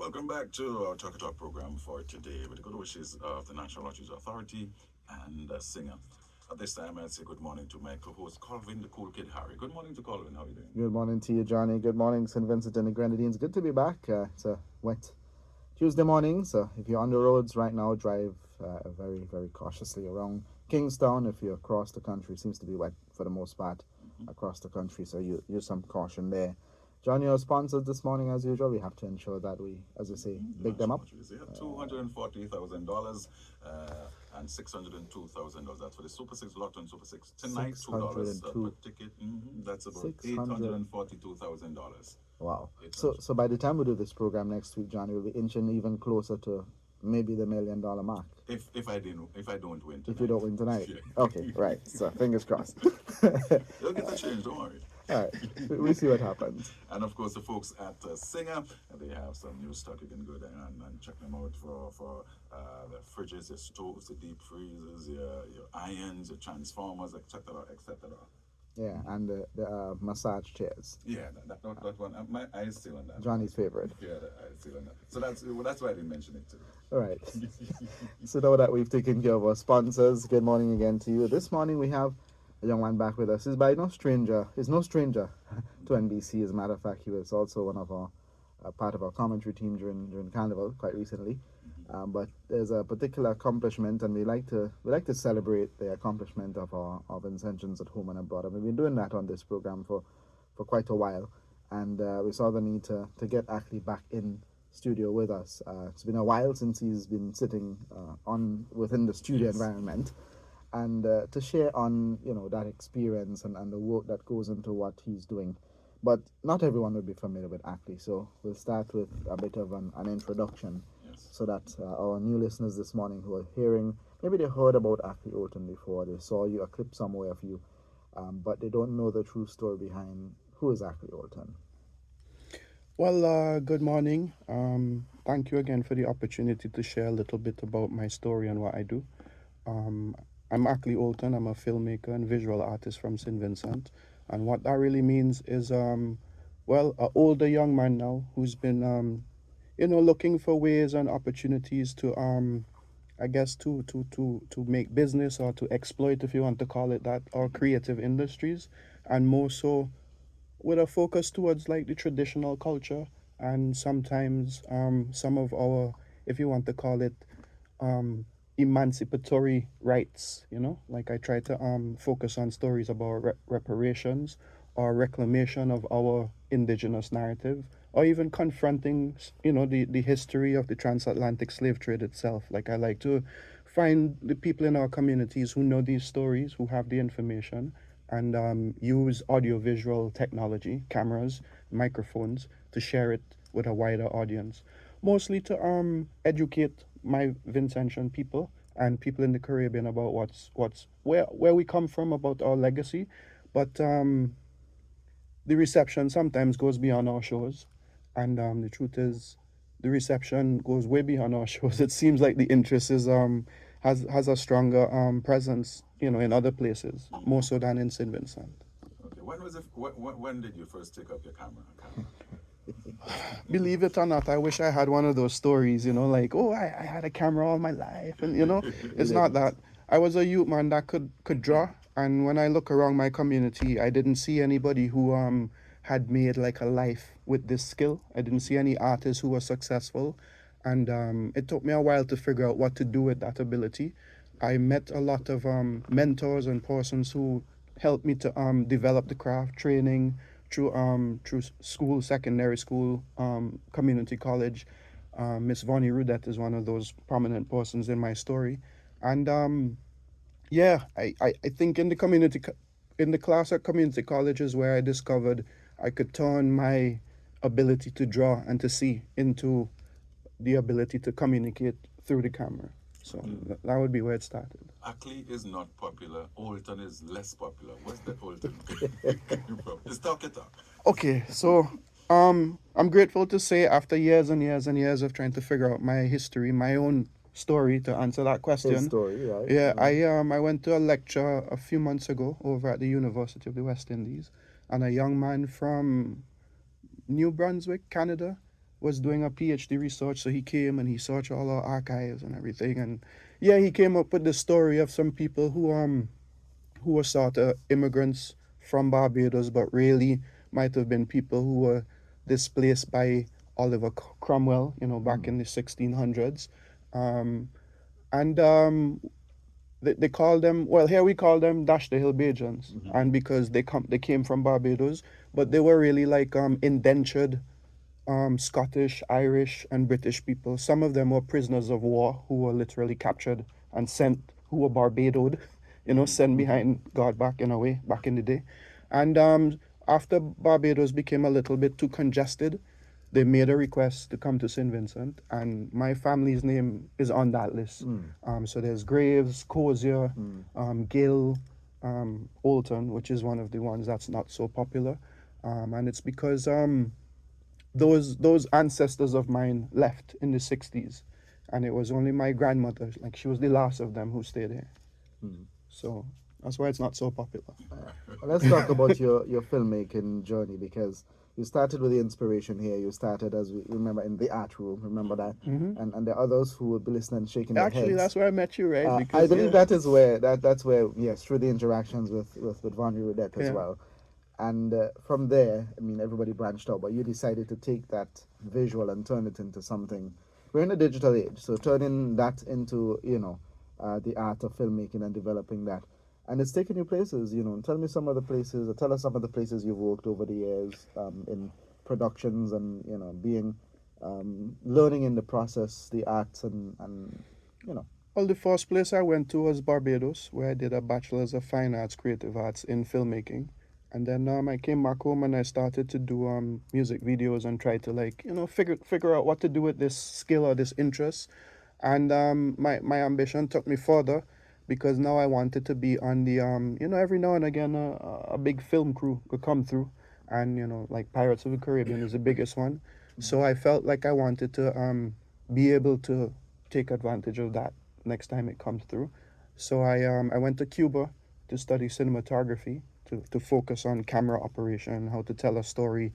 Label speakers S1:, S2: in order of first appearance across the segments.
S1: Welcome back to our Talk Talk program for today with the good wishes of the National Lotteries Authority and Singer. At this time, I'd say good morning to my co-host Colvin, the cool kid Harry. Good morning to Colvin. How are you doing?
S2: Good morning to you, Johnny. Good morning, St. Vincent and the Grenadines. Good to be back. It's a wet Tuesday morning, so if you're on the roads right now, drive very, very cautiously around Kingstown. If you're across the country, seems to be wet for the most part across the country, so you use some caution there. Johnny, our sponsors this morning, as usual, we have to ensure that we, as you say, big them up.
S1: $240,000 and $602,000. That's for the Super Six Lotto and Super Six tonight. $2 per ticket. That's about $842,000.
S2: Wow. So by the time we do this program next week, Johnny, we'll be inching even closer to maybe the $1 million mark.
S1: If I don't win tonight.
S2: If you don't win tonight. Yeah. Okay, right. So fingers crossed.
S1: You'll get the change, don't worry.
S2: All right, we'll see what happens.
S1: And of course, the folks at Singer, they have some new stock. You can go there and check them out for the fridges, your stoves, the deep freezers, your irons, your transformers, etc., etc.
S2: Yeah, and the massage chairs.
S1: Yeah, that one. My eyes still on that.
S2: Johnny's favorite.
S1: Yeah, the eyes still on that. So that's why I didn't mention it today.
S2: All right. So now that we've taken care of our sponsors, good morning again to you. This morning we have a young man back with us. He's no stranger to NBC. As a matter of fact, he was also one of our part of our commentary team during Carnival quite recently. But there's a particular accomplishment, and we like to celebrate the accomplishment of our Vincentians at home and abroad. And we've been doing that on this program for quite a while, and we saw the need to get Akley back in studio with us. It's been a while since he's been sitting within the studio environment, and to share on that experience and the work that goes into what he's doing. But not everyone will be familiar with Akley, so we'll start with a bit of an introduction, so that our new listeners this morning who are hearing, maybe they heard about Akley Olton before, they saw a clip somewhere of you, but they don't know the true story behind who is Akley Olton.
S3: Well, good morning. Thank you again for the opportunity to share a little bit about my story and what I do. I'm Akley Olton. I'm a filmmaker and visual artist from St. Vincent. And what that really means is, an older young man now who's been, looking for ways and opportunities to, to make business, or to exploit, if you want to call it that, our creative industries, and more so with a focus towards like the traditional culture, and sometimes some of our, if you want to call it, emancipatory rights. Like I try to focus on stories about reparations or reclamation of our indigenous narrative, or even confronting the history of the transatlantic slave trade itself. Like I like to find the people in our communities who know these stories, who have the information, and use audiovisual technology, cameras, microphones, to share it with a wider audience, mostly to educate my Vincentian people and people in the Caribbean about where we come from, about our legacy. But the reception sometimes goes beyond our shows, and the truth is, the reception goes way beyond our shows. It seems like the interest is has a stronger presence, in other places, more so than in St. Vincent.
S1: Okay. When did you first take up your camera?
S3: Believe it or not, I wish I had one of those stories, like, oh, I had a camera all my life, and it's not that. I was a youth man that could draw, and when I look around my community, I didn't see anybody who had made like a life with this skill. I didn't see any artists who were successful, and it took me a while to figure out what to do with that ability. I met a lot of mentors and persons who helped me to develop the craft, training through school, secondary school, community college. Miss Vonnie Rudette is one of those prominent persons in my story, and I think in the class at community college is where I discovered I could turn my ability to draw and to see into the ability to communicate through the camera. So that would be where it started.
S1: Akley is not popular. Olton is less popular. What's the Olton? Just talk it up.
S3: Okay, so I'm grateful to say, after years and years and years of trying to figure out my history, my own story, to answer that question.
S2: His story, right?
S3: Yeah, I went to a lecture a few months ago over at the University of the West Indies, and a young man from New Brunswick, Canada, was doing a PhD research, so he came and he searched all our archives and everything, and yeah, he came up with the story of some people who were sort of immigrants from Barbados, but really might have been people who were displaced by Oliver Cromwell, back in the 1600s. Um, and they call them, well, here we call them Dash the Hill Bajans, and because they came from Barbados, but they were really like indentured Scottish, Irish, and British people. Some of them were prisoners of war who were literally captured and sent, who were barbadoed, sent behind God back in a way, back in the day. And after Barbados became a little bit too congested, they made a request to come to St. Vincent, and my family's name is on that list. So there's Graves, Cozier, Gill, Olton, which is one of the ones that's not so popular. And it's because those ancestors of mine left in the 60s, and it was only my grandmother, like she was the last of them, who stayed here. So that's why it's not so popular.
S2: Well, let's talk about your filmmaking journey, because you started with the inspiration here. You started, as we remember, in the art room. Remember that, and there are others who would be listening, shaking their
S3: Actually,
S2: heads.
S3: that's where I met you, right?
S2: I believe that is where that's where, yes, through the interactions with Vondry Rudek as well. And from there, I mean, everybody branched out, but you decided to take that visual and turn it into something. We're in a digital age, so turning that into, the art of filmmaking and developing that. And it's taken you places, Tell me some of the places, or tell us some of the places you've worked over the years in productions and, being, learning in the process, the arts and.
S3: Well, the first place I went to was Barbados, where I did a Bachelor's of Fine Arts, Creative Arts in filmmaking. And then I came back home and I started to do music videos and try to figure out what to do with this skill or this interest. And my ambition took me further, because now I wanted to be on the every now and again a big film crew could come through, and like Pirates of the Caribbean is the biggest one. So I felt like I wanted to be able to take advantage of that next time it comes through. So I went to Cuba to study cinematography, to focus on camera operation, how to tell a story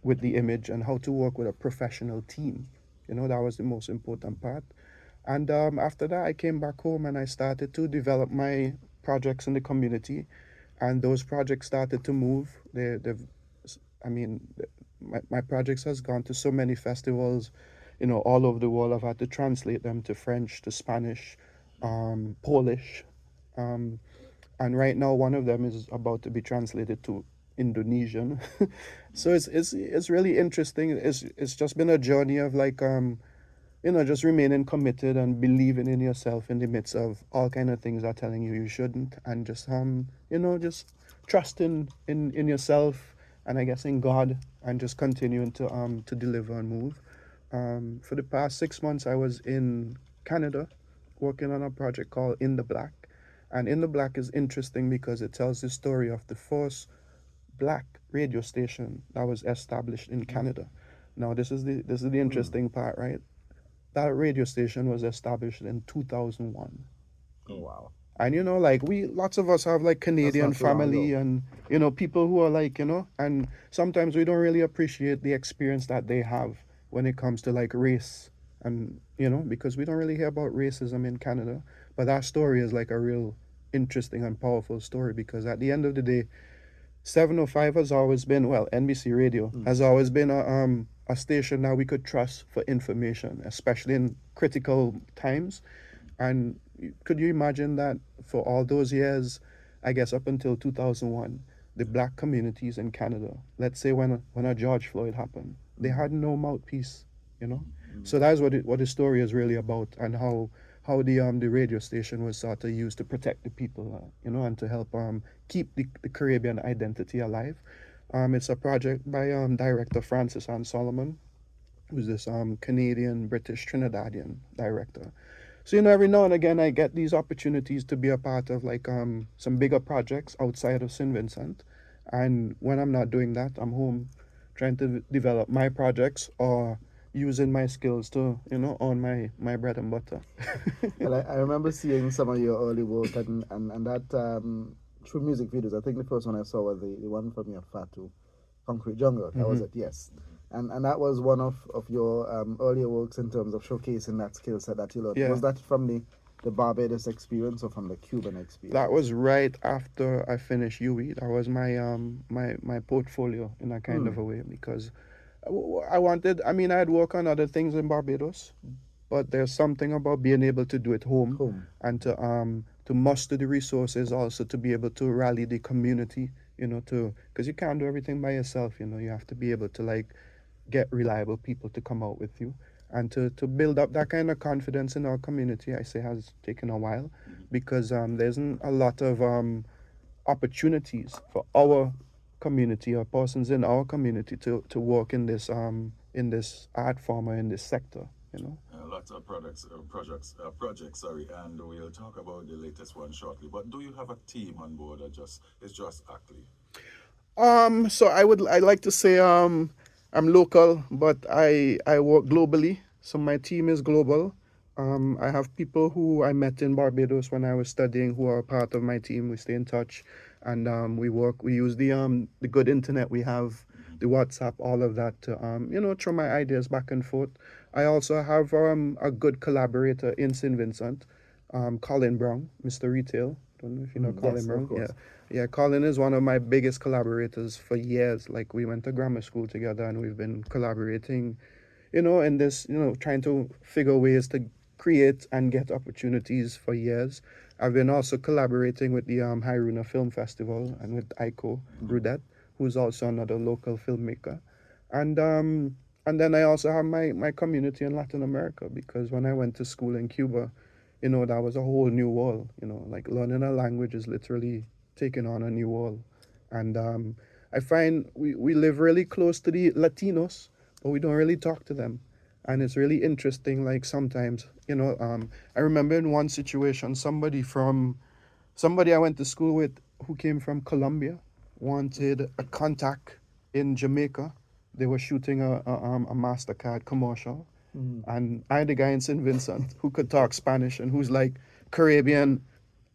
S3: with the image, and how to work with a professional team. That was the most important part. And after that, I came back home and I started to develop my projects in the community, and those projects started to move. My projects has gone to so many festivals, all over the world. I've had to translate them to French, to Spanish, Polish, and right now one of them is about to be translated to Indonesian. So it's really interesting. It's just been a journey of just remaining committed and believing in yourself in the midst of all kind of things that are telling you shouldn't, and just just trusting in yourself, and I guess in God, and just continuing to deliver and move. For the past 6 months, I was in Canada working on a project called In the Black. And In the Black is interesting because it tells the story of the first black radio station that was established in Canada. Now, this is the interesting part, right? That radio station was established in 2001.
S2: Oh, wow.
S3: And lots of us have Canadian family, and people who are and sometimes we don't really appreciate the experience that they have when it comes to race, and because we don't really hear about racism in Canada. But that story is a real interesting and powerful story, because at the end of the day, 705 has always been, well, NBC Radio has always been a station that we could trust for information, especially in critical times. And could you imagine that for all those years, I guess up until 2001, the black communities in Canada, let's say when a George Floyd happened, they had no mouthpiece, So that's what the story is really about, and how the radio station was sort of used to protect the people, and to help keep the Caribbean identity alive. It's a project by director Francis Ann Solomon, who's this Canadian, British, Trinidadian director. So every now and again I get these opportunities to be a part of some bigger projects outside of St. Vincent, and when I'm not doing that, I'm home trying to develop my projects or using my skills to earn my bread and butter.
S2: Well, I remember seeing some of your early work, and that through music videos. I think the first one I saw was the one from your Fatu, Concrete Jungle. That was it, yes. And that was one of your earlier works in terms of showcasing that skill set that you learned.
S3: Yeah.
S2: Was that from the Barbados experience or from the Cuban experience?
S3: That was right after I finished UE. That was my portfolio in a kind of a way, because I wanted. I mean, I had worked on other things in Barbados, but there's something about being able to do it home, and to muster the resources, also to be able to rally the community. Because you can't do everything by yourself. You have to be able to like get reliable people to come out with you, and to build up that kind of confidence in our community. I say has taken a while, because there isn't a lot of opportunities for our community or persons in our community to work in this art form or in this sector.
S1: Lots of projects, sorry, and we'll talk about the latest one shortly. But do you have a team on board, or it's just Akley?
S3: So I like to say I'm local, but I work globally. So my team is global. I have people who I met in Barbados when I was studying who are part of my team. We stay in touch, and we work. We use the good internet we have, the WhatsApp, all of that to throw my ideas back and forth. I also have a good collaborator in St. Vincent, Colin Brown, Mr. Retail. Don't know if you know Colin
S2: yes,
S3: Brown.
S2: of course.
S3: Yeah, Colin is one of my biggest collaborators for years. Like, we went to grammar school together, and we've been collaborating, in this, trying to figure ways to create and get opportunities for years. I've been also collaborating with the Hiruna Film Festival and with Aiko Rudet, who's also another local filmmaker. And then I also have my community in Latin America, because when I went to school in Cuba, that was a whole new world. Like, learning a language is literally taking on a new world. And I find we live really close to the Latinos, but we don't really talk to them. And it's really interesting, like, sometimes, I remember in one situation, somebody I went to school with who came from Colombia wanted a contact in Jamaica. They were shooting a MasterCard commercial. And I had a guy in St. Vincent who could talk Spanish and who's like Caribbean,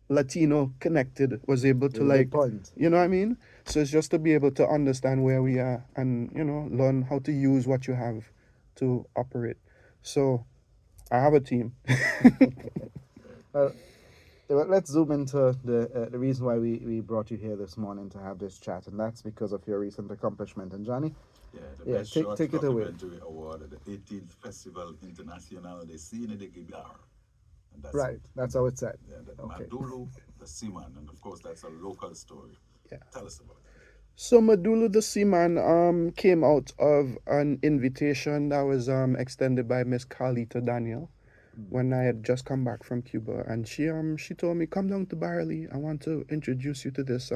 S3: Latino connected, was able to, like, you know what I mean? So it's just to be able to understand where we are and, learn how to use what you have to operate. So I have a team.
S2: Well, let's zoom into the reason why we brought you here this morning to have this chat, and that's because of your recent accomplishment. And Johnny,
S1: The best short
S2: take it away.
S1: documentary award at the 18th Festival International de Cine de Guibar. And
S2: That's how it's said.
S1: Yeah, the
S2: Okay.
S1: Madulu, the Seaman, and of course that's a local story.
S3: Yeah.
S1: Tell us about it.
S3: So Madulu the Seaman came out of an invitation that was extended by Miss Carlita Daniel when I had just come back from Cuba, and she told me, come down to Barley. I want to introduce you to this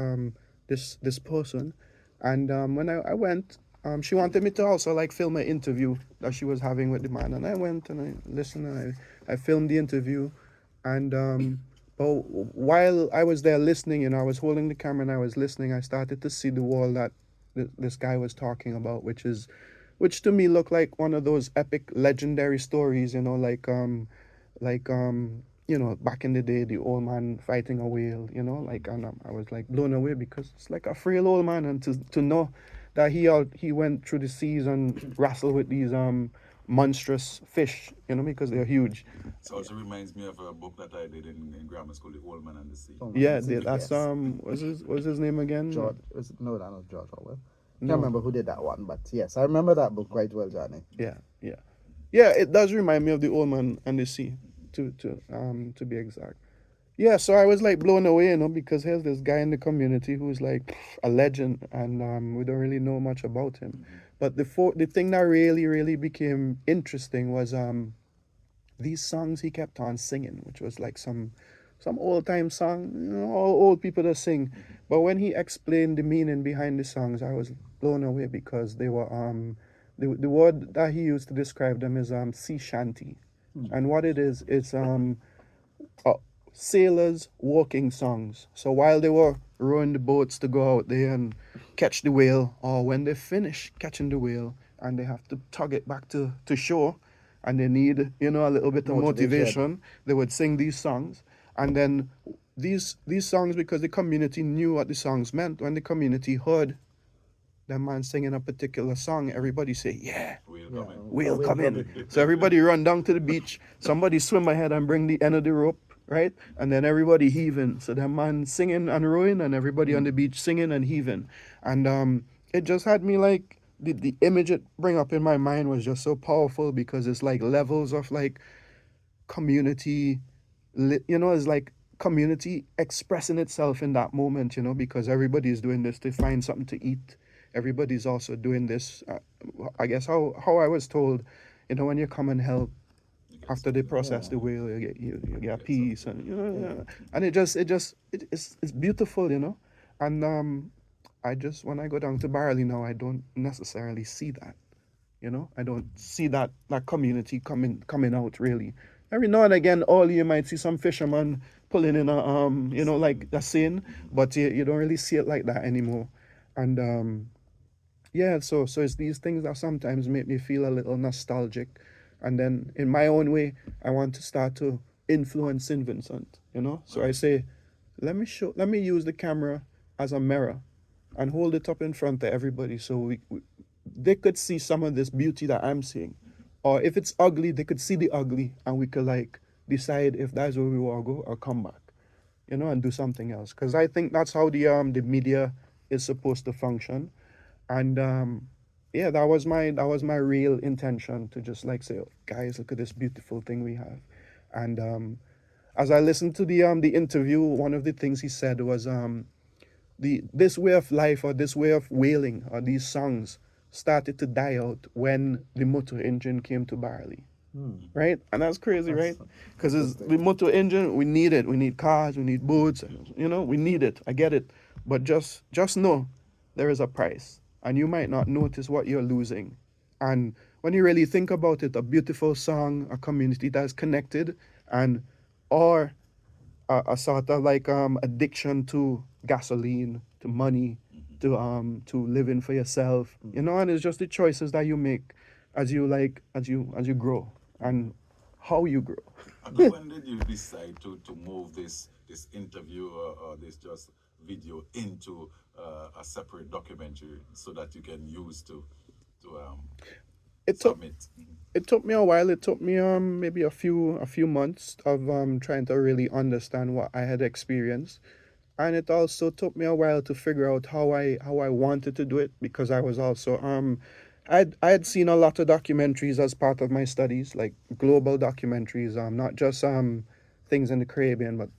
S3: person. And when I went, she wanted me to also, like, film an interview that she was having with the man, and I went and I listened and I filmed the interview. And but while I was there listening, I was holding the camera and I was listening, I started to see the wall that this guy was talking about, which to me looked like one of those epic legendary stories, back in the day, the old man fighting a whale, and I was like blown away, because it's like a frail old man, and to know that he went through the seas and wrestled with these monstrous fish, because they're huge.
S1: It also reminds me of a book that I did in grammar school, The Old Man and the Sea.
S3: Yeah,
S2: Yes.
S3: that's what's his name again?
S2: George, no, that was George Orwell.
S3: No.
S2: Can't remember who did that one, but yes, I remember that book quite well, Johnny.
S3: Yeah. It does remind me of The Old Man and the Sea, to be exact. Yeah, so I was like blown away, because here's this guy in the community who's like a legend, and we don't really know much about him. But the thing that really, really became interesting was these songs he kept on singing, which was like some old time song, all old people that sing. But when he explained the meaning behind the songs, I was blown away, because they were the word that he used to describe them is sea shanty, and what it is, it's sailors' walking songs. So while they were rowing the boats to go out there and catch the whale, or when they finish catching the whale and they have to tug it back to shore, and they need a little bit of motivation, they would sing these songs. And then these songs, because the community knew what the songs meant, when the community heard that man singing a particular song, everybody say, yeah,
S1: We'll
S2: Yeah.
S1: come in.
S3: whale
S2: Whale
S3: come in.
S2: coming.
S3: So everybody run down to the beach. Somebody swim ahead and bring the end of the rope, right? And then everybody heaving. So that man singing and rowing, and everybody on the beach singing and heaving. And it just had me like the image it bring up in my mind was just so powerful because it's like levels of like community, it's like community expressing itself in that moment, because everybody's doing this to find something to eat. Everybody's also doing this. I guess how I was told, when you come and help
S1: You get
S3: after they
S1: something.
S3: process
S2: Yeah.
S3: the whale, you get
S1: Get
S3: peace,
S1: something.
S3: and it's beautiful, and I just when I go down to Barley now, I don't necessarily see that. I don't see that community coming out really. Every now and again, all you might see some fisherman pulling in a like a seine, but you don't really see it like that anymore. And yeah, so it's these things that sometimes make me feel a little nostalgic, and then in my own way, I want to start to influence St. Vincent. So I say, let me use the camera as a mirror and hold it up in front of everybody so they could see some of this beauty that I'm seeing. Or if it's ugly, they could see the ugly and we could like decide if that's where we want to go or come back, and do something else. Because I think that's how the media is supposed to function. And yeah, that was my real intention to just like say, oh, guys, look at this beautiful thing we have. And as I listened to the interview, one of the things he said was this way of life or this way of whaling or these songs started to die out when the motor engine came to Barley. Right? And that's crazy,
S2: That's
S3: right? Because
S2: interesting.
S3: the motor engine, we need it. We need cars, we need boats, we need it. I get it. But just know there is a price. And you might not notice what you're losing. And when you really think about it, a beautiful song, a community that's connected, and or a sort of like addiction to gasoline, to money, to living for yourself, and it's just the choices that you make as you grow and how you grow.
S1: And when did you decide to move this interview or this just video into a separate documentary so that you can use to
S3: It took
S1: submit?
S3: it took me a while. It took me maybe a few months of trying to really understand what I had experienced. And it also took me a while to figure out how I wanted to do it because I was also I had seen a lot of documentaries as part of my studies, like global documentaries, not just things in the Caribbean, but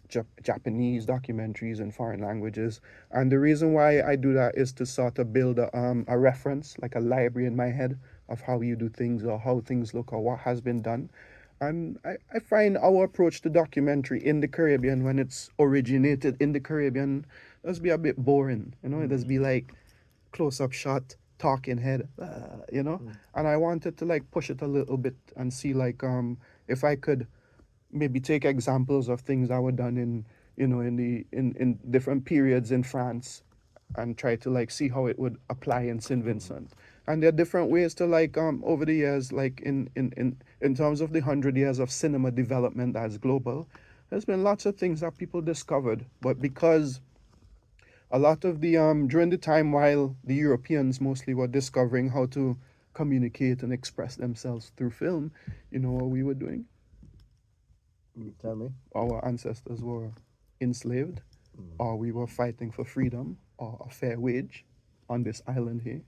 S3: Japanese documentaries in foreign languages. And the reason why I do that is to sort of build a reference, like a library in my head of how you do things or how things look or what has been done. And I find our approach to documentary in the Caribbean, when it's originated in the Caribbean, does be a bit boring. It does be like close up shot, talking head, And I wanted to like push it a little bit and see like if I could maybe take examples of things that were done in different periods in France and try to like see how it would apply in St. Vincent. And there are different ways to like over the years, like in terms of the 100 years of cinema development as global, there's been lots of things that people discovered. But because a lot of the during the time while the Europeans mostly were discovering how to communicate and express themselves through film, what we were doing?
S2: Tell me.
S3: Our ancestors were enslaved, or we were fighting for freedom or a fair wage on this island here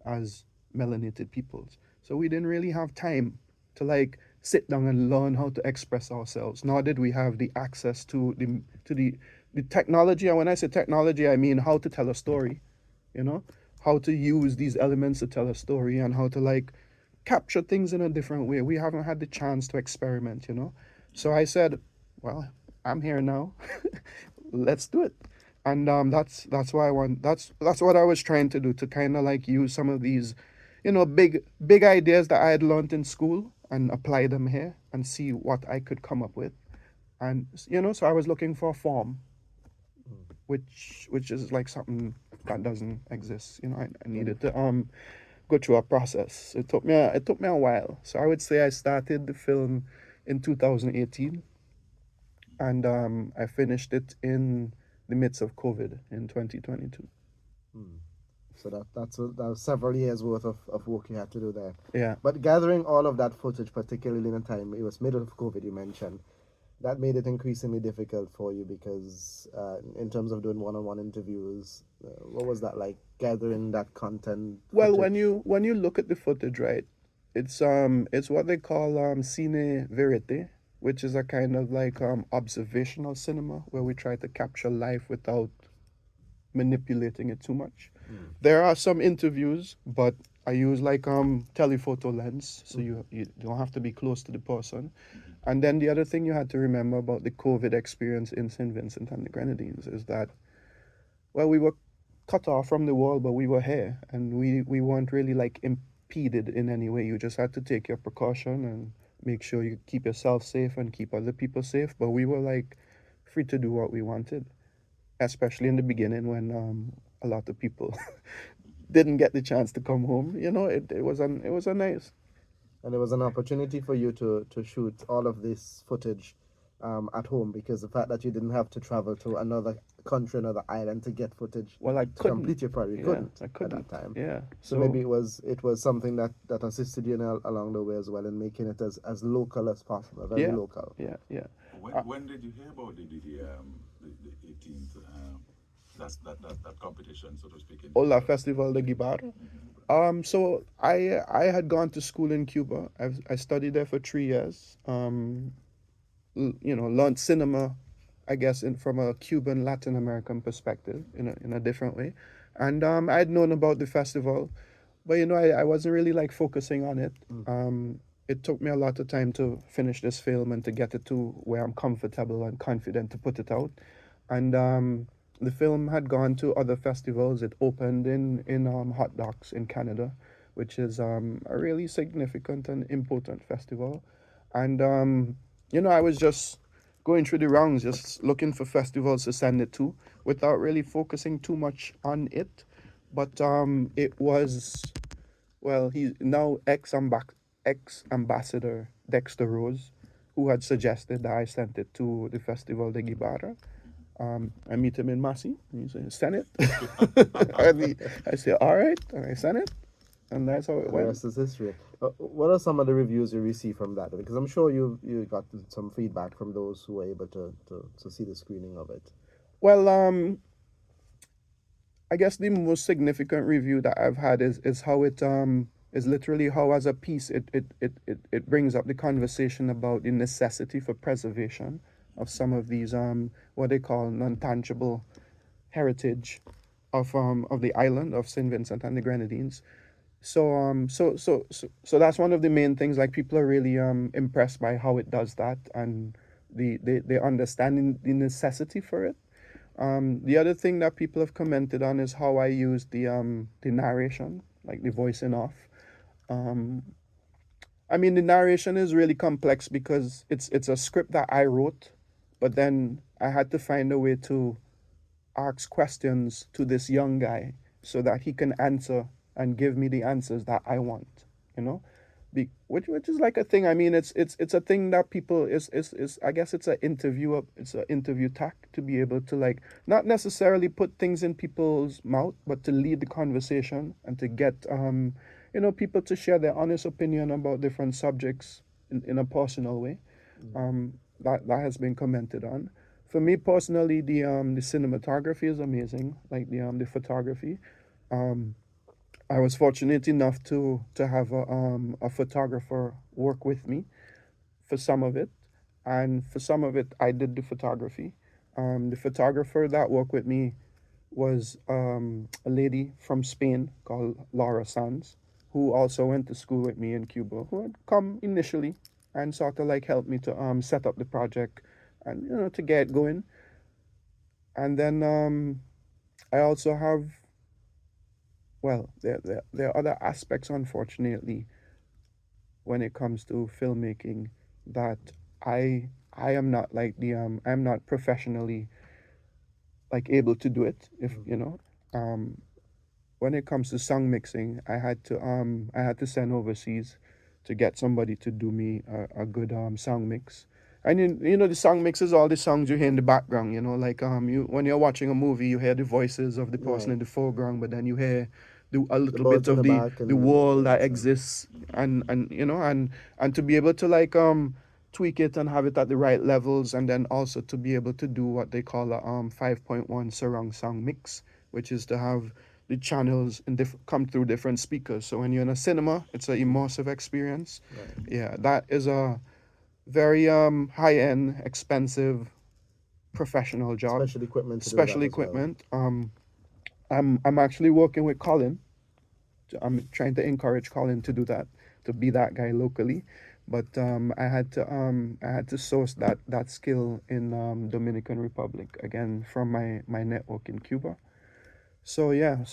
S3: as melanated peoples. So we didn't really have time to like sit down and learn how to express ourselves, nor did we have the access to the technology. And when I say technology, I mean how to tell a story, how to use these elements to tell a story and how to like capture things in a different way. We haven't had the chance to experiment. So I said, well, I'm here now. Let's do it. And that's why that's what I was trying to do, to kind of like use some of these, big ideas that I had learned in school and apply them here and see what I could come up with. And so I was looking for a form, which is like something that doesn't exist. I needed to go through a process. It took me a while. So I would say I started the film in 2018, and I finished it in the midst of COVID in 2022.
S2: So that was several years worth of work you had to do there.
S3: Yeah.
S2: But gathering all of that footage, particularly in a time it was middle of COVID, you mentioned, that made it increasingly difficult for you because in terms of doing one-on-one interviews, what was that like? Gathering that content
S3: Well,
S2: footage.
S3: when you look at the footage, right, it's what they call cine verite, which is a kind of like observational cinema where we try to capture life without manipulating it too much. There are some interviews, but I use like telephoto lens, so you don't have to be close to the person. And then the other thing you had to remember about the COVID experience in St. Vincent and the Grenadines is that, well, we were cut off from the world, but we were here, and we weren't really like impeded in any way. You just had to take your precaution and make sure you keep yourself safe and keep other people safe. But we were like free to do what we wanted, especially in the beginning when a lot of people didn't get the chance to come home. You know, it was a nice.
S2: And it was an opportunity for you to shoot all of this footage at home because the fact that you didn't have to travel to another country, another island to get footage
S3: Well, I
S2: to
S3: couldn't.
S2: complete your project. You
S3: Yeah,
S2: couldn't
S3: I couldn't.
S2: at that time.
S3: Yeah.
S2: So maybe it was something that assisted you along the way as well in making it as local as possible, very
S3: Yeah.
S2: local.
S3: Yeah.
S1: When did you hear about the 18th that competition, so to speak?
S3: Hola Festival de Guibar. So I had gone to school in Cuba. I studied there for 3 years. You know, learned cinema, I guess, from a Cuban Latin American perspective in a different way. And I had known about the festival, but you know, I wasn't really like focusing on it. It took me a lot of time to finish this film and to get it to where I'm comfortable and confident to put it out. And the film had gone to other festivals. It opened in Hot Docs in Canada, which is a really significant and important festival. And you know, I was just going through the rounds, just looking for festivals to send it to, without really focusing too much on it. But it was, well, he's now ex ambassador Dexter Rose, who had suggested that I sent it to the Festival de Guibara. I meet him in Massy. And he says, "Send it." I say, "All right," and I sent it, and that's how it
S2: And the
S3: went.
S2: rest is history. What are some of the reviews you received from that? Because I'm sure you got some feedback from those who were able to see the screening of it.
S3: Well, I guess the most significant review that I've had is how it is literally how as a piece it brings up the conversation about the necessity for preservation of some of these what they call non-tangible heritage of the island of St. Vincent and the Grenadines. So that's one of the main things. Like, people are really impressed by how it does that, and they understand the necessity for it. The other thing that people have commented on is how I use the narration, like the voicing off. I mean, the narration is really complex because it's a script that I wrote, but then I had to find a way to ask questions to this young guy so that he can answer and give me the answers that I want, you know? Which is like a thing. I mean, it's a thing that people is I guess it's an interview tack to be able to, like, not necessarily put things in people's mouth, but to lead the conversation and to get you know, people to share their honest opinion about different subjects in a personal way. That has been commented on. For me personally, the cinematography is amazing, like the photography. I was fortunate enough to have a photographer work with me for some of it, and for some of it I did the photography. The photographer that worked with me was a lady from Spain called Laura Sanz, who also went to school with me in Cuba, who had come initially and sort of like helped me to set up the project and, you know, to get going. And then I also have, well, there are other aspects, unfortunately, when it comes to filmmaking that I am not like I'm not professionally like able to do it, if you know. When it comes to song mixing, I had to send overseas to get somebody to do me a good sound mix. And you know the song mixes all the songs you hear in the background. You know, like you when you're watching a movie, you hear the voices of the person
S2: Right.
S3: in the foreground, but then you hear a little bit
S2: birds in
S3: of
S2: the back
S3: the
S2: and
S3: world that
S2: so.
S3: exists, and you know, and to be able to like tweak it and have it at the right levels, and then also to be able to do what they call a 5.1 surround sound mix, which is to have the channels come through different speakers. So when you're in a cinema, it's an immersive experience.
S2: Right.
S3: Yeah, that is a very high end, expensive, professional job.
S2: Special equipment to do
S3: Special
S2: that as well.
S3: equipment. I'm actually working with Colin. I'm trying to encourage Colin to do that, to be that guy locally. But I had to source that skill in Dominican Republic again from my network in Cuba. So yeah,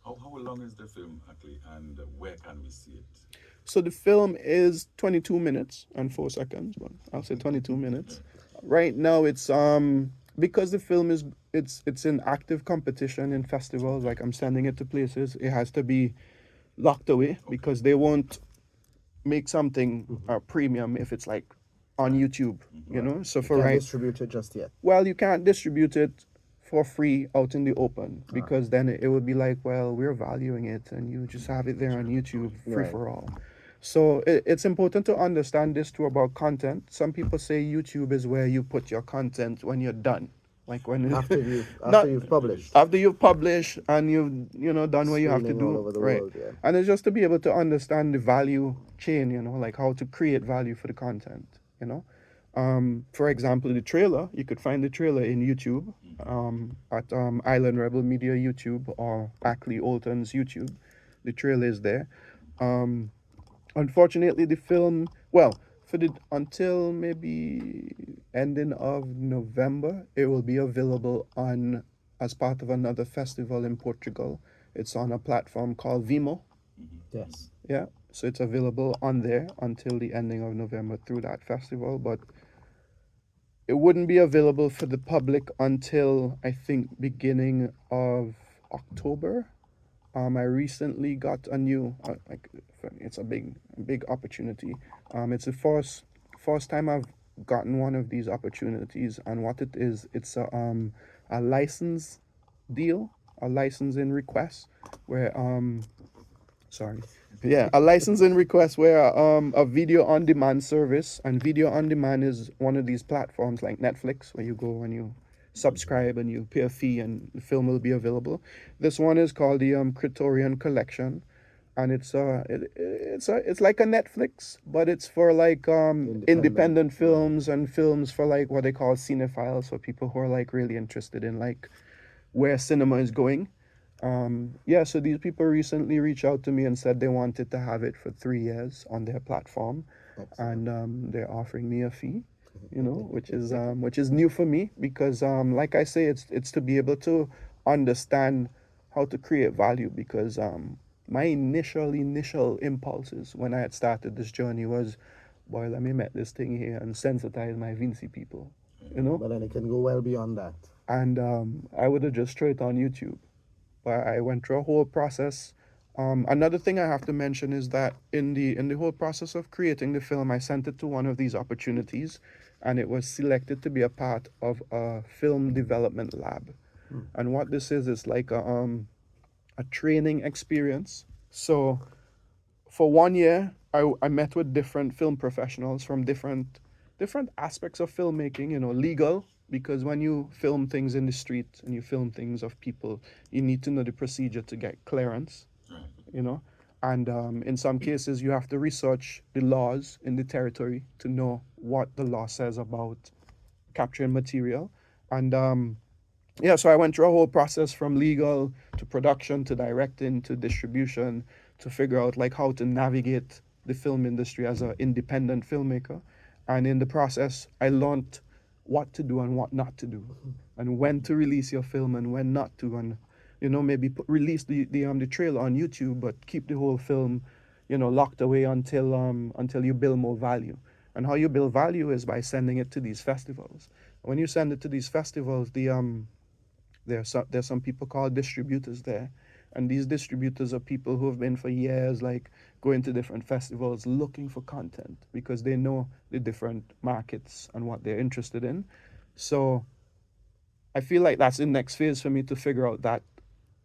S1: How long is the film, actually, and where can we see it?
S3: so the film is 22 minutes and 4 seconds, but I'll say 22 minutes. Right now it's because the film is it's in active competition in festivals, like I'm sending it to places, it has to be locked away because they won't make something premium if it's like on YouTube, you know? So
S2: You
S3: for
S2: can't
S3: right,
S2: distribute it just yet.
S3: well, you can't distribute it for free out in the open because then it would be like, well, we're valuing it and you just have it there on YouTube free
S2: Right.
S3: for all. So it's important to understand this too about content. Some people say YouTube is where you put your content when you're done. Like when
S2: After you've published.
S3: after you've published and you've done what you have to
S2: Screening all
S3: do,
S2: over the
S3: right?
S2: world, yeah.
S3: And it's just to be able to understand the value chain, like how to create value for the content, for example, the trailer, you could find the trailer in YouTube, at Island Rebel Media YouTube or Akley Olton's YouTube. The trailer is there. um Unfortunately, the film, well, for the until maybe ending of November, it will be available on as part of another festival in Portugal. It's on a platform called Vimo.
S2: Yes.
S3: Yeah, so it's available on there until the ending of November through that festival, but it wouldn't be available for the public until I think beginning of October. I recently got a new, like, it's a big opportunity. It's the first time I've gotten one of these opportunities, and what it is, it's a license deal, a licensing request, where sorry, yeah, a licensing request where a video on demand service, and video on demand is one of these platforms like Netflix where you go and you subscribe and you pay a fee and the film will be available. This one is called the Criterion Collection, and it's like a Netflix, but it's for like independent films and films for like what they call cinephiles, for people who are like really interested in like where cinema is going. Yeah, so these people recently reached out to me and said they wanted to have it for 3 years on their platform, and they're offering me a fee, which is new for me because, like I say, it's to be able to understand how to create value because my initial impulses when I had started this journey was, boy, let me make this thing here and sensitize my Vinci people,
S2: But then it can go well beyond that.
S3: and I would have just straight on YouTube. But I went through a whole process. Another thing I have to mention is that in the whole process of creating the film, I sent it to one of these opportunities, and it was selected to be a part of a film development lab. And what this is like a training experience. So for 1 year, I met with different film professionals from different aspects of filmmaking, legal, because when you film things in the street and you film things of people, you need to know the procedure to get clearance, and in some cases you have to research the laws in the territory to know what the law says about capturing material. And yeah, so I went through a whole process from legal to production to directing to distribution to figure out like how to navigate the film industry as an independent filmmaker. And in the process, I learned what to do and what not to do, and when to release your film and when not to, and maybe release the trailer on YouTube, but keep the whole film, locked away until you build more value. And how you build value is by sending it to these festivals. When you send it to these festivals, there's some people called distributors there, And these distributors are people who have been for years, like going to different festivals looking for content because they know the different markets and what they're interested in. So I feel like that's the next phase for me to figure out that,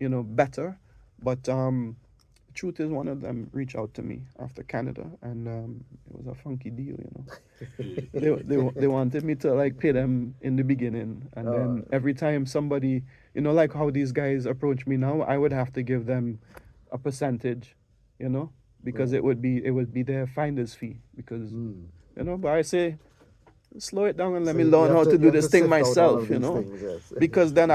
S3: better. But truth is, one of them reached out to me after Canada, and it was a funky deal. They wanted me to like pay them in the beginning, and then every time somebody, like how these guys approach me now, I would have to give them a percentage, because it would be their finder's fee because But I say slow it down and let
S2: So
S3: me
S2: you
S3: learn
S2: have
S3: how to
S2: you
S3: do
S2: have
S3: this
S2: to
S3: thing
S2: sift out all
S3: myself,
S2: of these things, yes.
S3: because then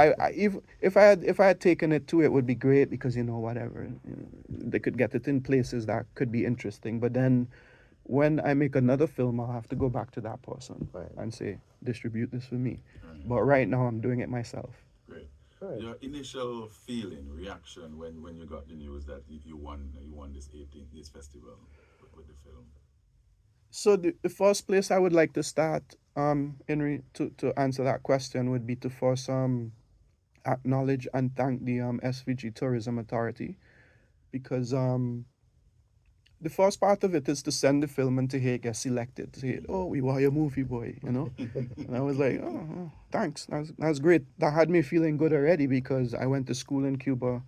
S3: if I had taken it to it would be great because whatever they could get it in places that could be interesting, but then when I make another film I'll have to go back to that person
S2: Right.
S3: and say distribute this for me.
S1: Right.
S3: But right now I'm doing it myself.
S1: Great.
S2: Right.
S1: Your initial feeling, reaction when you got the news that you won this 18th this festival with the film.
S3: So the first place I would like to start, Henry, to answer that question would be to first acknowledge and thank the SVG Tourism Authority, because the first part of it is to send the film and to hear it get selected. To say, oh, we want your movie, boy. And I was like, oh, thanks. That's great. That had me feeling good already because I went to school in Cuba,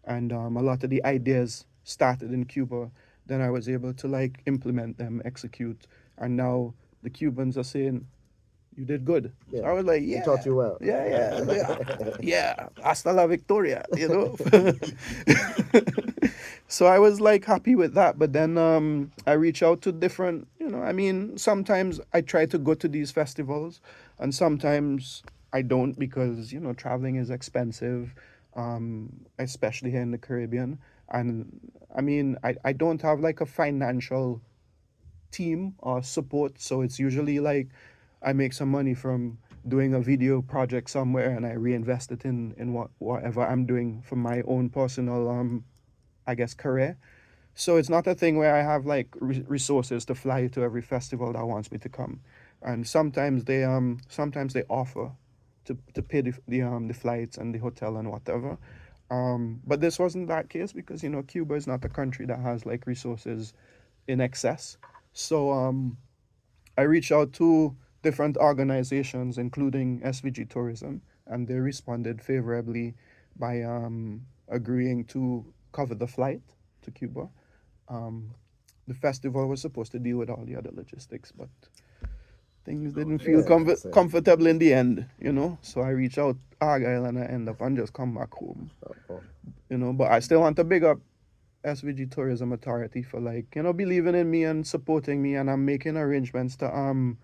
S3: and a lot of the ideas started in Cuba. Then I was able to like implement them, execute, and now the Cubans are saying, you did good. So I was like,
S2: He
S3: yeah,
S2: taught you well.
S3: yeah, hasta la victoria. So I was like happy with that. But then I reach out to different, sometimes I try to go to these festivals and sometimes I don't because, traveling is expensive, especially here in the Caribbean. And I don't have like a financial team or support. So it's usually like I make some money from doing a video project somewhere and I reinvest it in whatever I'm doing for my own personal I guess career. So it's not a thing where I have like resources to fly to every festival that wants me to come. And sometimes they offer to pay the flights and the hotel and whatever. But this wasn't that case because Cuba is not a country that has like resources in excess. So I reached out to different organizations, including SVG Tourism, and they responded favorably by agreeing to cover the flight to Cuba. Um, the festival was supposed to deal with all the other logistics, but things didn't feel comfortable in the end, So I reached out Argyle and I end up and just come back home, But I still want to big up SVG Tourism Authority for like, believing in me and supporting me, and I'm making arrangements to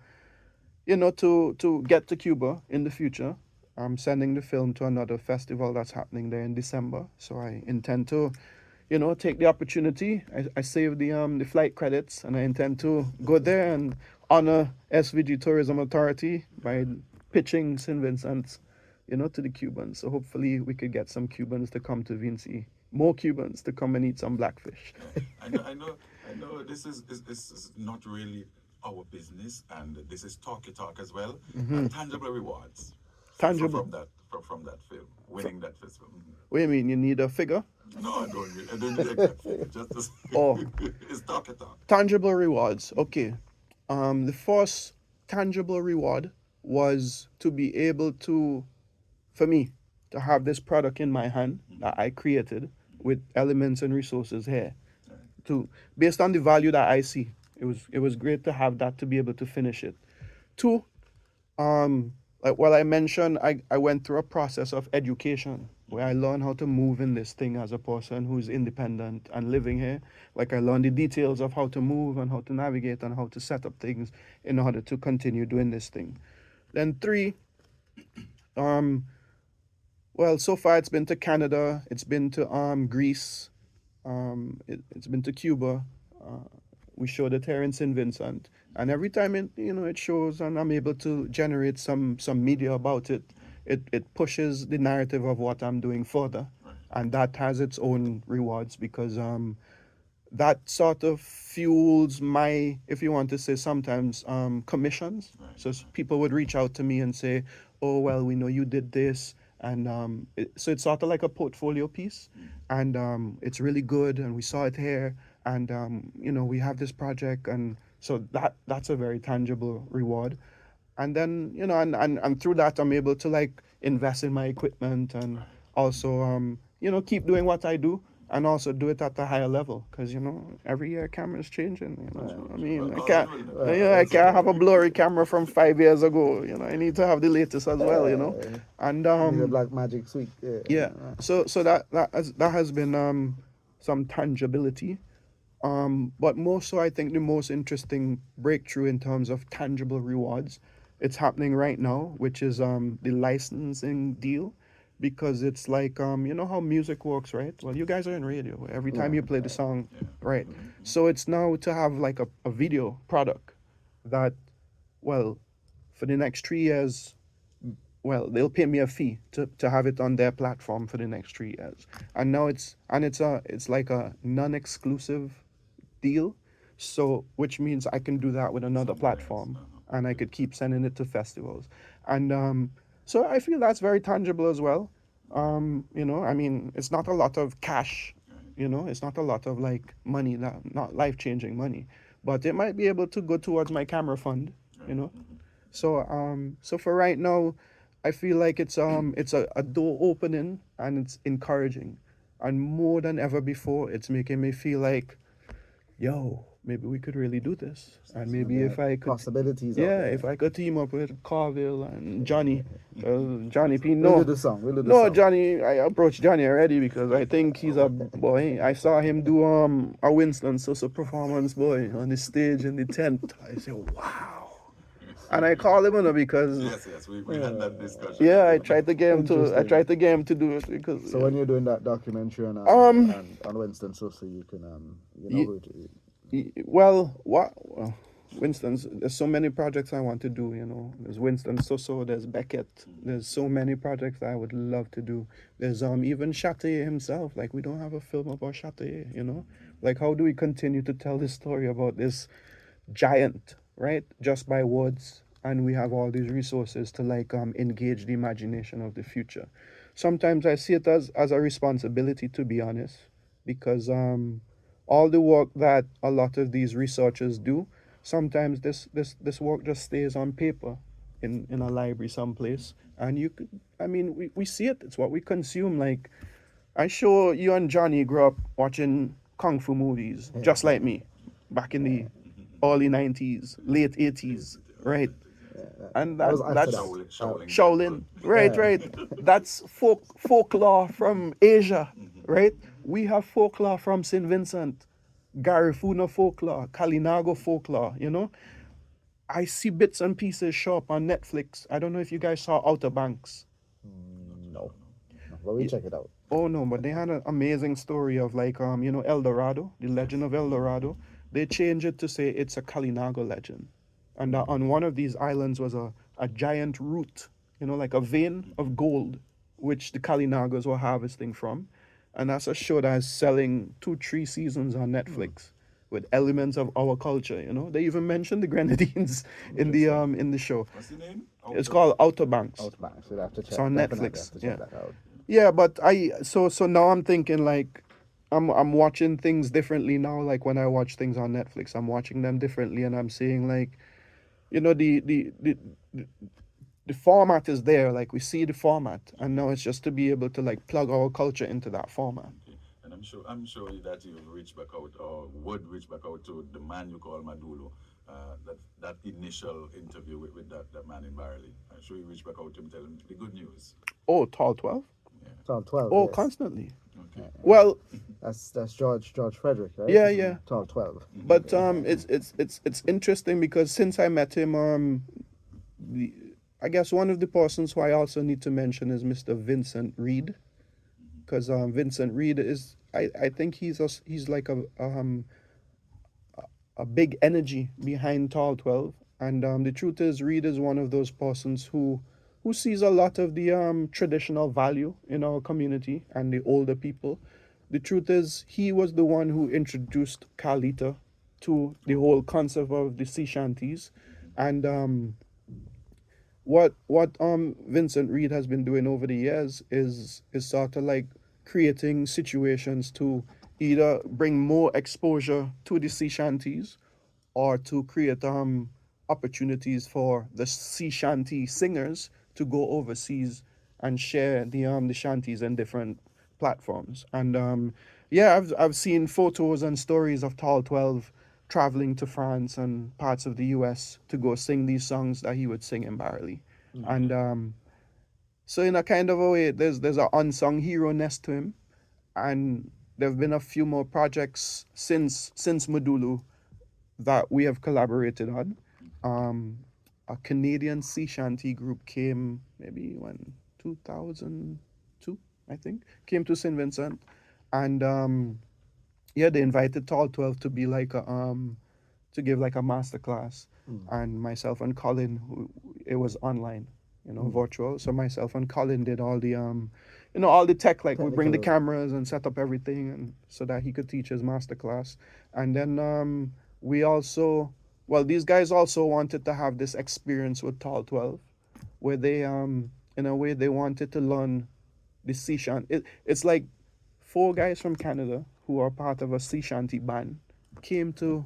S3: to get to Cuba in the future. I'm sending the film to another festival that's happening there in December. So I intend to, take the opportunity. I saved the flight credits and I intend to go there and honor SVG Tourism Authority by pitching St. Vincent's, to the Cubans. So hopefully we could get some Cubans to come to Vinci, more Cubans to come and eat some blackfish.
S1: I know. This is not really our business, and this is talky talk as well. Tangible rewards.
S3: Tangible.
S1: From that film, winning that festival.
S3: What do you mean? You need a figure?
S1: No, I don't need exact figure. Just
S3: Oh.
S1: It's talky talk.
S3: Tangible rewards. Okay. The first tangible reward was to be able to, for me, to have this product in my hand that I created with elements and resources here, based on the value that I see. It was great to have that to be able to finish it. Two, like what I mentioned, I went through a process of education where I learned how to move in this thing as a person who's independent and living here. Like I learned the details of how to move and how to navigate and how to set up things in order to continue doing this thing. Then three, well, so far it's been to Canada, it's been to Greece, it's been to Cuba. We showed it here in St. Vincent, and every time it shows, and I'm able to generate some media about it. It pushes the narrative of what I'm doing further, and that has its own rewards because that sort of fuels my, if you want to say, sometimes commissions. So people would reach out to me and say, oh well, we know you did this and so it's sort of like a portfolio piece, and it's really good, and we saw it here, and we have this project, and so that's a very tangible reward. And then and through that I'm able to like invest in my equipment, and also keep doing what I do, and also do it at a higher level, because every year camera's changing. I mean, I can't have a blurry camera from 5 years ago. I need to have the latest as well. And
S2: Need a black magic suite.
S3: yeah, so that has been some tangibility. But more so, I think the most interesting breakthrough in terms of tangible rewards, it's happening right now, which is the licensing deal, because it's like how music works, right? Well, you guys are in radio. Every time you play the song, right? So it's now to have like a video product that, well, for the next 3 years, well, they'll pay me a fee to have it on their platform for the next 3 years. And now it's like a non-exclusive deal, so which means I can do that with another platform, and I could keep sending it to festivals, and so I feel that's very tangible as well. I mean, it's not a lot of cash, it's not a lot of like money, not life-changing money, but it might be able to go towards my camera fund, so for right now, I feel like it's a door opening, and it's encouraging, and more than ever before, it's making me feel like, yo, maybe we could really do this. And maybe if I could,
S2: possibilities.
S3: yeah, if I could team up with Colvin and Johnny, Johnny P.
S2: We'll
S3: No,
S2: do the song. We'll do the
S3: no,
S2: song.
S3: Johnny, I approached Johnny already, because I think he's a boy. I saw him do a Winston Sosa performance, boy, on the stage in the tent. I said, wow. And I called him because
S1: Yes, we had that discussion.
S3: yeah, I tried to get him
S2: Interesting.
S3: to do it, because
S2: So when you're doing that documentary on Winston Sosa, you can who
S3: well, Winston's, there's so many projects I want to do, There's Winston Soso, there's Beckett, there's so many projects I would love to do. There's even Chate himself. Like, we don't have a film about Chate, Like, how do we continue to tell this story about this giant, right? Just by words, and we have all these resources to like engage the imagination of the future. Sometimes I see it as a responsibility, to be honest, because all the work that a lot of these researchers do, sometimes this work just stays on paper in a library someplace, and you could, I mean, we see it, it's what we consume. Like, I'm sure you and Johnny grew up watching kung fu movies, just like me, back in the early 90s, late 80s, right? And
S2: was after
S3: that's
S2: that.
S3: Shaolin, right. That's folklore from Asia, right? We have folklore from St. Vincent, Garifuna folklore, Kalinago folklore, I see bits and pieces show up on Netflix. I don't know if you guys saw Outer Banks.
S2: No. But we check it out.
S3: Oh no, but they had an amazing story of like El Dorado, the legend of El Dorado. They changed it to say it's a Kalinago legend. And on one of these islands was a giant root, like a vein of gold, which the Kalinagos were harvesting from. And that's a show that is selling 2-3 seasons on Netflix with elements of our culture, They even mentioned the Grenadines in the show.
S1: What's the name?
S3: It's called Outer Banks.
S2: Outbanks. We'll have to check.
S3: It's on
S2: Definitely
S3: Netflix,
S2: have to check
S3: yeah.
S2: that out.
S3: Yeah, but so now I'm thinking like I'm watching things differently now. Like when I watch things on Netflix, I'm watching them differently, and I'm seeing like, the format is there. Like, we see the format, and now it's just to be able to like plug our culture into that format.
S1: Okay. And I'm sure that you reach back out, or would reach back out to the man you call Madulo. That initial interview with that man in Barley. I'm sure you reach back out to him, tell him the good news.
S3: Oh, Tall 12.
S2: It's on 12.
S3: Oh,
S2: yes.
S3: constantly.
S1: Okay.
S3: Well,
S2: That's George Frederick, right?
S3: Yeah.
S2: Tall 12.
S3: but it's interesting because since I met him, I guess one of the persons who I also need to mention is Mr. Vincent Reed, because Vincent Reed is, I think he's like a big energy behind Tall 12, and the truth is, Reed is one of those persons who sees a lot of the traditional value in our community and the older people. The truth is, he was the one who introduced Carlita to the whole concept of the sea shanties, and what Vincent Reed has been doing over the years is sort of like creating situations to either bring more exposure to the sea shanties or to create opportunities for the sea shanty singers to go overseas and share the shanties in different platforms. And yeah, I've seen photos and stories of Tall 12 traveling to France and parts of the US to go sing these songs that he would sing in Barley. And so in a kind of a way, there's an unsung hero nest to him. And there have been a few more projects since Madulu that we have collaborated on. A Canadian sea shanty group came maybe when 2002, I think, came to St. Vincent, and yeah, they invited Tall 12 to be like a to give like a master class, and myself and Colin, it was online, virtual. So myself and Colin did all the all the tech, like we bring the
S2: Technical.
S3: cameras and set up everything, and so that he could teach his master class. And then we also, well, these guys also wanted to have this experience with Tall 12, where they in a way they wanted to learn the sea shanty. It's like four guys from Canada who are part of a sea shanty band came to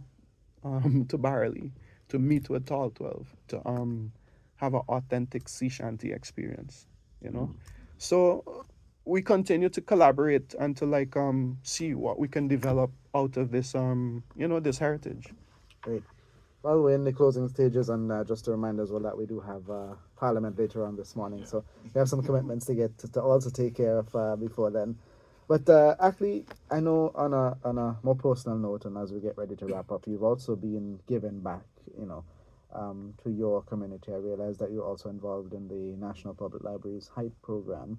S3: Barley to meet with Tall 12 to have an authentic sea shanty experience, you know. So we continue to collaborate and to like see what we can develop out of this this heritage.
S2: Great. Well, we're in the closing stages, and just to remind as well that we do have Parliament later on this morning, so we have some commitments to get to also take care of before then. But actually, I know on a more personal note, and as we get ready to wrap up, you've also been giving back, to your community. I realize that you're also involved in the National Public Library's Height program.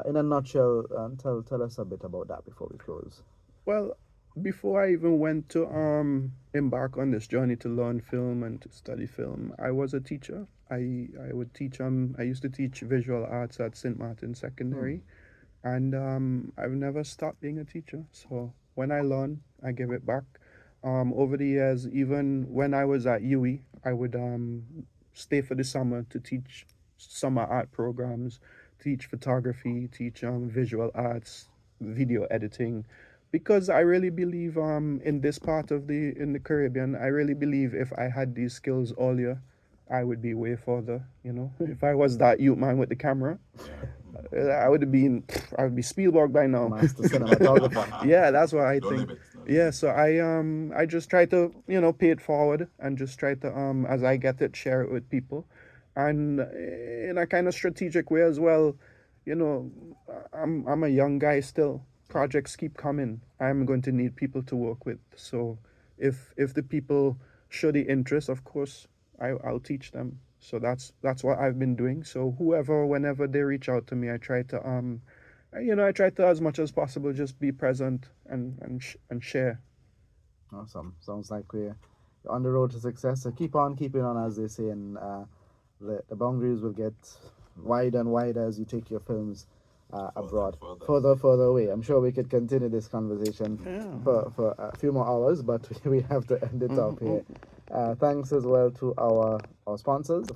S2: In a nutshell, tell us a bit about that before we close.
S3: Well, before I even went to embark on this journey to learn film and to study film, I was a teacher. I would teach I used to teach visual arts at St. Martin Secondary, and I've never stopped being a teacher. So when I learn, I give it back. Over the years, even when I was at UE, I would stay for the summer to teach summer art programs, teach photography, teach visual arts, video editing, because I really believe in this part of the Caribbean, I really believe if I had these skills earlier, I would be way further. If I was that youth man with the camera, I would be Spielberg by now.
S2: Master cinematographer.
S3: Yeah, that's what I
S1: No
S3: think.
S1: limits, no
S3: Yeah, so I just try to pay it forward and just try to as I get it, share it with people, and in a kind of strategic way as well. I'm a young guy still. Projects keep coming. I'm going to need people to work with. So if the people show the interest, of course I'll teach them. So that's what I've been doing. So whenever they reach out to me, I try to I try to, as much as possible, just be present and share.
S2: Awesome. Sounds like we're on the road to success. So keep on keeping on, as they say, and the boundaries will get wider and wider as you take your films abroad, further away. I'm sure we could continue this conversation for a few more hours, but we have to end it off here. Thanks as well to our sponsors.